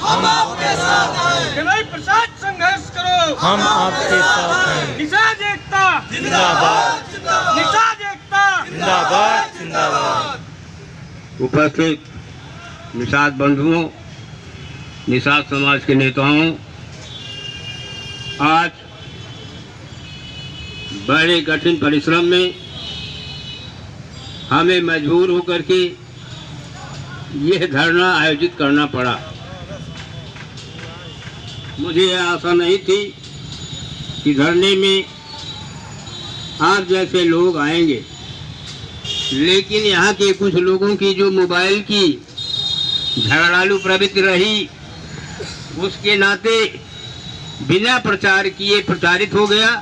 हम आपके साथ हैं। जनाई प्रसाद संघर्ष करो, हम आपके साथ हैं। निषाद एकता जिंदाबाद निषाद एकता जिंदाबाद जिंदाबाद। उपस्थित निषाद बंधुओं, निषाद समाज के नेताओं, आज बड़े कठिन परिश्रम में हमें मजबूर होकर के यह धरना आयोजित करना पड़ा। मुझे यह आशा नहीं थी कि धरने में आप जैसे लोग आएंगे, लेकिन यहाँ के कुछ लोगों की जो मोबाइल की झगड़ालू प्रवृत्ति रही, उसके नाते बिना प्रचार किए प्रचारित हो गया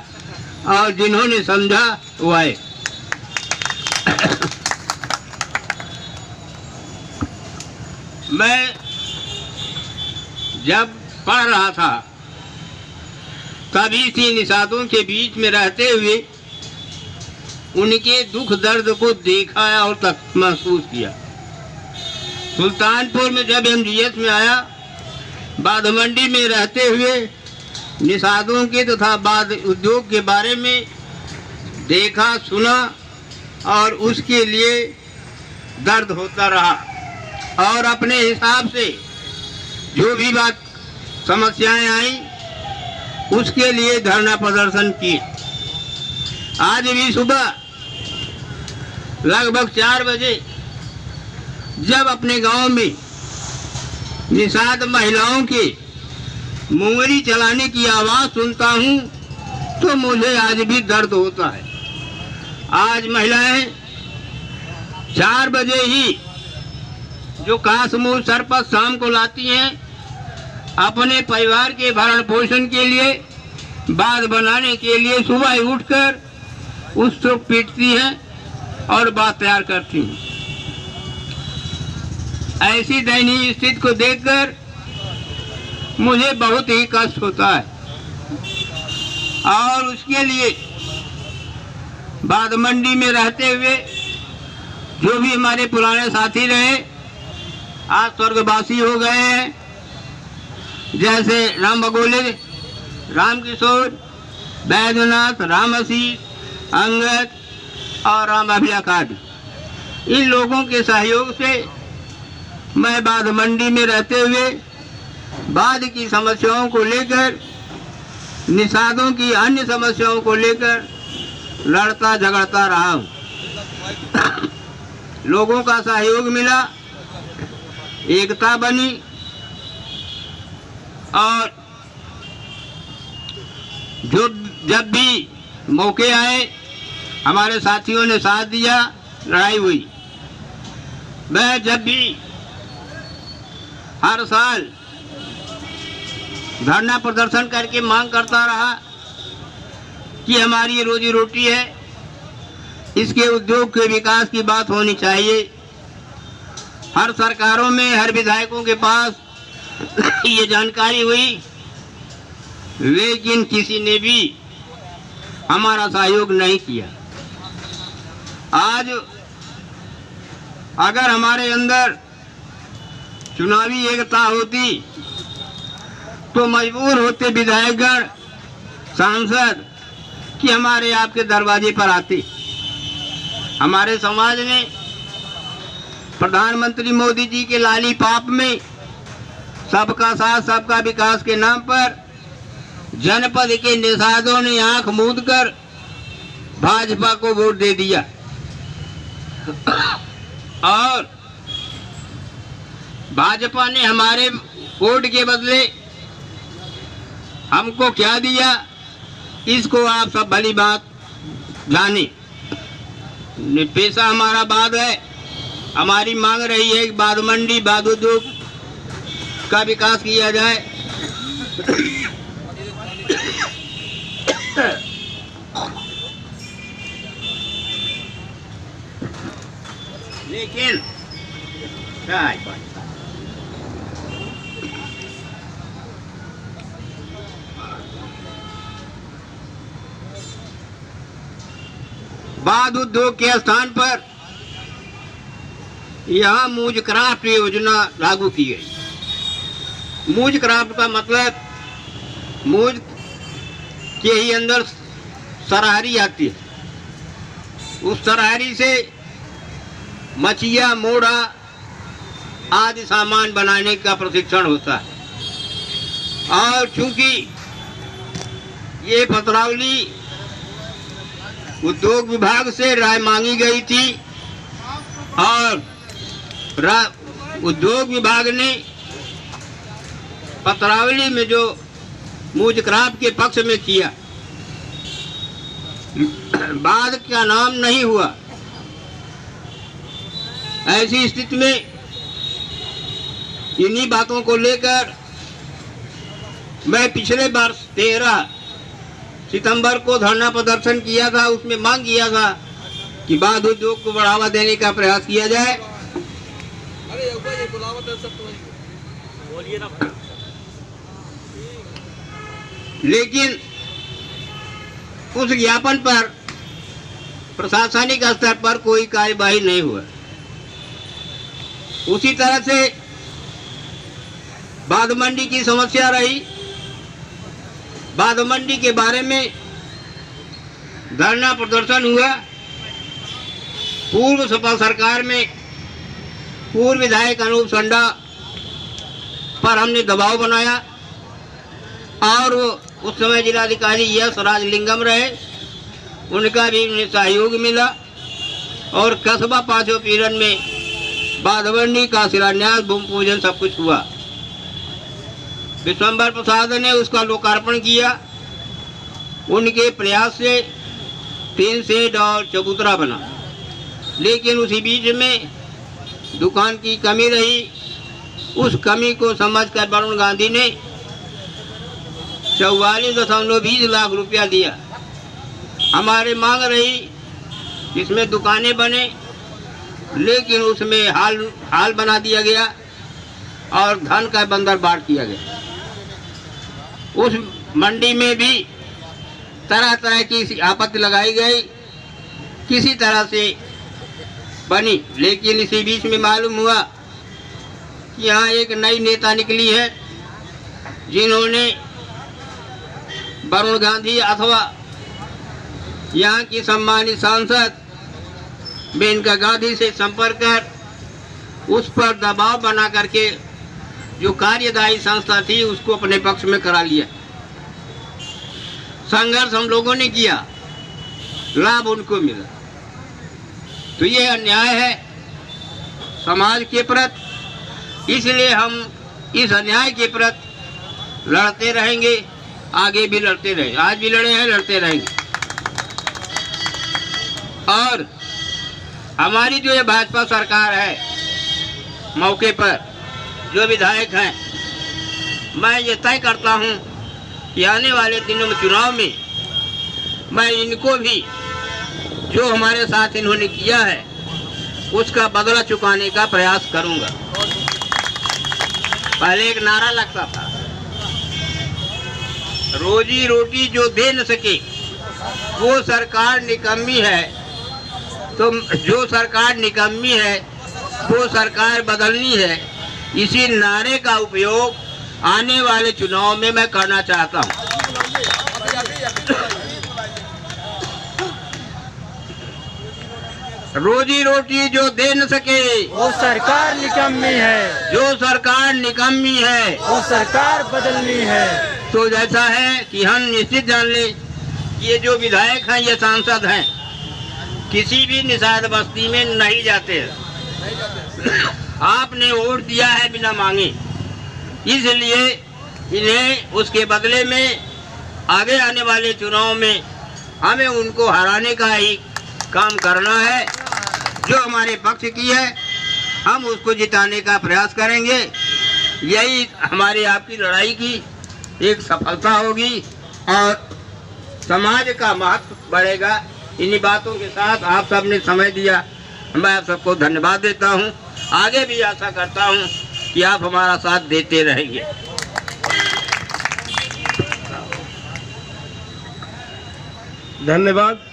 और जिन्होंने समझा वो आए। मैं जब पढ़ रहा था तभी इसी निषादों के बीच में रहते हुए उनके दुख दर्द को देखा और तक महसूस किया। सुल्तानपुर में जब MGS में आया, बाद मंडी में रहते हुए निषादों के तथा बाद उद्योग के बारे में देखा सुना और उसके लिए दर्द होता रहा और अपने हिसाब से जो भी बात समस्याएं आई उसके लिए धरना प्रदर्शन किए। आज भी सुबह लगभग 4 बजे जब अपने गांव में निषाद महिलाओं के मुंगरी चलाने की आवाज सुनता हूं तो मुझे आज भी दर्द होता है। आज महिलाएं 4 बजे ही जो कासमूल सरपत शाम को लाती हैं, अपने परिवार के भरण पोषण के लिए, बात बनाने के लिए सुबह ही उठकर उसको पीटती हैं और बात तैयार करती हैं। ऐसी दयनीय स्थिति को देखकर मुझे बहुत ही कष्ट होता है और उसके लिए बाद मंडी में रहते हुए जो भी हमारे पुराने साथी रहे आज स्वर्गवासी हो गए हैं, जैसे राम बगोले, राम किशोर, बैद्यनाथ, राम आशीष, अंगद और राम अभियाकाद। इन लोगों के सहयोग से मैं बाद मंडी में रहते हुए बाद की समस्याओं को लेकर, निषादों की अन्य समस्याओं को लेकर लड़ता झगड़ता रहा हूँ। लोगों का सहयोग मिला, एकता बनी और जो जब भी मौके आए हमारे साथियों ने साथ दिया, लड़ाई हुई। मैं जब भी हर साल धरना प्रदर्शन करके मांग करता रहा कि हमारी ये रोजी रोटी है, इसके उद्योग के विकास की बात होनी चाहिए। हर सरकारों में, हर विधायकों के पास ये जानकारी हुई, लेकिन किसी ने भी हमारा सहयोग नहीं किया। आज अगर हमारे अंदर चुनावी एकता होती तो मजबूर होते विधायकगण, सांसद कि हमारे आपके दरवाजे पर आते। हमारे समाज ने प्रधानमंत्री मोदी जी के लाली पाप में सबका साथ सबका विकास के नाम पर जनपद के निषादों ने आंख मूंद कर भाजपा को वोट दे दिया और भाजपा ने हमारे वोट के बदले हमको क्या दिया, इसको आप सब भली बात जाने। पेशा हमारा बाद है, हमारी मांग रही है कि बाद मंडी, बाद उद्योग का विकास किया जाए। लेकिन बाद उद्योग के स्थान पर यहाँ मूज क्राफ्ट योजना लागू की गई। मूज क्राफ्ट का मतलब मूज के ही अंदर सरहारी आती है, उस सरहारी से मछिया, मोड़ा आदि सामान बनाने का प्रशिक्षण होता है। और चूंकि ये पत्रावली उद्योग विभाग से राय मांगी गई थी और उद्योग विभाग ने पत्रावली में जो मूज क्राफ्ट के पक्ष में किया, बाद का नाम नहीं हुआ। ऐसी स्थिति में इन्हीं बातों को लेकर मैं पिछले वर्ष 13 सितंबर को धरना प्रदर्शन किया था। उसमें मांग किया था कि बाद उद्योग को बढ़ावा देने का प्रयास किया जाए। लेकिन उस ज्ञापन पर प्रशासनिक स्तर पर कोई कार्यवाही नहीं हुआ। उसी तरह से बाध मंडी की समस्या रही। बाध मंडी के बारे में धरना प्रदर्शन हुआ। पूर्व सपा सरकार में पूर्व विधायक अनूप संडा पर हमने दबाव बनाया और उस समय जिलाधिकारी यश राजलिंगम रहे, उनका भी उन्हें सहयोग मिला और कस्बा पांचों पीरन में बाध मंडी का शिलान्यास, भूमि पूजन सब कुछ हुआ। विश्वम्बर प्रसाद ने उसका लोकार्पण किया। उनके प्रयास से 3 शेड और चबूतरा बना, लेकिन उसी बीच में दुकान की कमी रही। उस कमी को समझकर वरुण गांधी ने 44.20 लाख रुपया दिया। हमारी मांग रही इसमें दुकानें बने, लेकिन उसमें हाल बना दिया गया और धन का बंदर बांट किया गया। उस मंडी में भी तरह तरह की आपत्ति लगाई गई, किसी तरह से बनी। लेकिन इसी बीच में मालूम हुआ कि यहाँ एक नई नेता निकली है, जिन्होंने वरुण गांधी अथवा यहाँ की सम्मानित सांसद मेनका गांधी से संपर्क कर उस पर दबाव बना करके जो कार्यदायी संस्था थी उसको अपने पक्ष में करा लिया। संघर्ष हम लोगों ने किया, लाभ उनको मिला। तो ये अन्याय है समाज के प्रति, इसलिए हम इस अन्याय के प्रति लड़ते रहेंगे, आगे भी लड़ते रहेंगे। आज भी लड़े हैं, लड़ते रहेंगे। और हमारी जो ये भाजपा सरकार है, मौके पर जो विधायक हैं, मैं ये तय करता हूं कि आने वाले दिनों में चुनाव में मैं इनको भी जो हमारे साथ इन्होंने किया है उसका बदला चुकाने का प्रयास करूंगा। पहले एक नारा लगता था, रोजी रोटी जो दे न सके वो सरकार निकम्मी है। तो जो सरकार निकम्मी है वो सरकार बदलनी है। इसी नारे का उपयोग आने वाले चुनाव में मैं करना चाहता हूं। रोजी रोटी जो दे न सके वो सरकार निकम्मी है। जो सरकार निकम्मी है वो सरकार बदलनी है। तो जैसा है कि हम निश्चित जान ले, ये जो विधायक हैं, ये सांसद हैं, किसी भी निषाद बस्ती में नहीं जाते। आपने वोट दिया है बिना मांगे, इसलिए इन्हें उसके बदले में आगे आने वाले चुनाव में हमें उनको हराने का ही काम करना है। जो हमारे पक्ष की है हम उसको जिताने का प्रयास करेंगे। यही हमारी आपकी लड़ाई की एक सफलता होगी और समाज का महत्व बढ़ेगा। इन्हीं बातों के साथ आप सबने समय दिया, मैं आप सबको धन्यवाद देता हूं। आगे भी आशा करता हूं कि आप हमारा साथ देते रहेंगे। धन्यवाद।